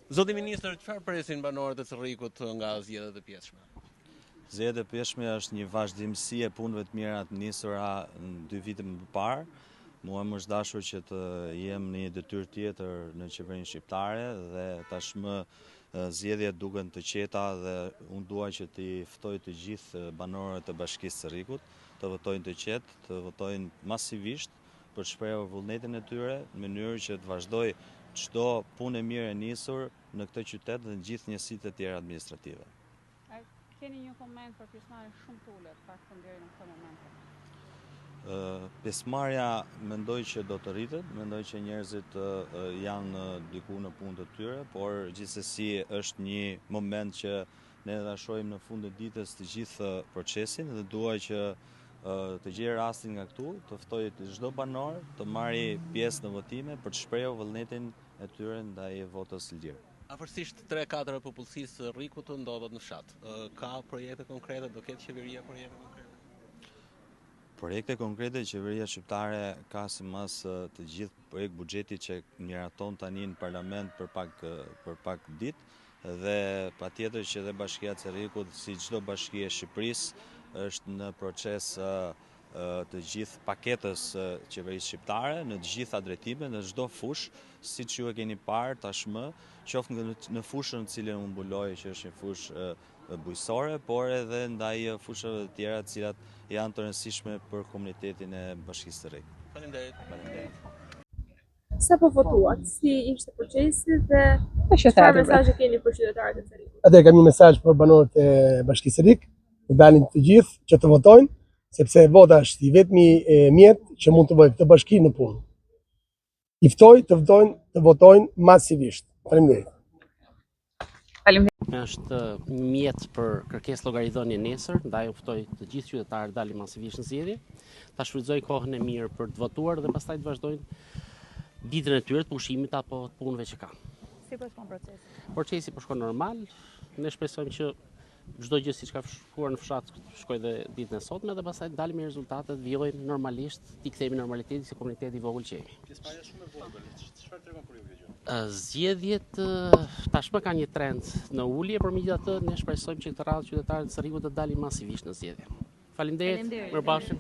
Zoti Ministër, çfarë presin banorët e Cerrikut nga zgjedhjet e pjesshme? Zgjedhjet e pjesshme është një vazhdimsi e punëve të mira të nisura në 2 vite më parë. Mua më është dashur që të jem në një detyrë tjetër në qeverinë shqiptare dhe tashmë zgjedhjet duken të qeta dhe unë dua që t'i ftoj të gjithë banorët e Bashkisë Cerrikut të votojnë të qetë, të votojnë masivisht për të shprehur vullnetin e tyre në mënyrë që të vazhdoj çdo punë e mirë e nisur në këtë qytet dhe në gjithë njësitë e tjera administrative. Keni një koment për pjesëmarrjen shumë të ulët, paktën deri në këtë moment? Pjesëmarrja mendoj që do të rritet, mendoj që njerëzit janë diku në punë të tyre, por gjithsesi është një moment që ne ta shohim në fund të ditës të gjithë procesin dhe dua që të gjej rastin nga këtu, të ftoj çdo banor të marrë pjesë në votime për të shprehur vullnetin e tyre ndaj votës së lirë. Afërsisht 3/4 e popullsisë së Cerrikut ndodhet në fshat. Ka projekte konkrete, do ketë qeveria projekte konkrete? Projekte konkrete, qeveria shqiptare ka simas të gjithë projekt buxheti që miraton tani në parlament për pak ditë dhe patjetër që dhe Bashkia e Cerrikut, si çdo bashki e Shqipërisë, është në proces të gjithë paketës qeverisë shqiptare në të gjitha drejtimet, në çdo fushë, siç ju e keni parë tashmë, qoftë në fushën në cilën unë mbuloj, që është një fushë bujësore, por edhe ndaj fushave të tjera të cilat janë të rëndësishme për komunitetin e Bashkisë së Cerrikut. Faleminderit. Sapo votuat, si ishte procesi dhe çfarë mesazhe keni për qytetarët e Cerrikut? Atë kam një mesazh për banorët e Bashkisë së Cerrikut, të dalin të gjithë që të votojnë, sepse vota është i vetmi mjet që mund të bëjë këtë bashki në punë. I ftoj të votojnë masivisht. Faleminderit. Është një mjet për kërkesë llogaridhënie nesër, ndaj u ftoj të gjithë qytetarët dalin masivisht në zgjedhje, ta shfrytëzojnë kohën e mirë për të votuar dhe pastaj të vazhdojnë ditën e tyre të pushimit apo të punëve që kanë. Si po shkon procesi? Procesi po shkon normal, ne shpresojmë që çdo gjë siç ka shkuar në fshat shkojë dhe ditën e sotme dhe pastaj dalim me rezultatet, vijojmë normalisht, t'i kthejmë normalitetin si komuniteti i vogël që jemi. Pjesëmarrja shumë e vogël. Çfarë tregon për ju kjo gjë? Zgjedhjet tashmë kanë një trend në ulje, por megjithatë ne shpresojmë që këtë radhë qytetarët e Cerrikut të dalin masivisht në zgjedhje. Faleminderit. Mirupafshim.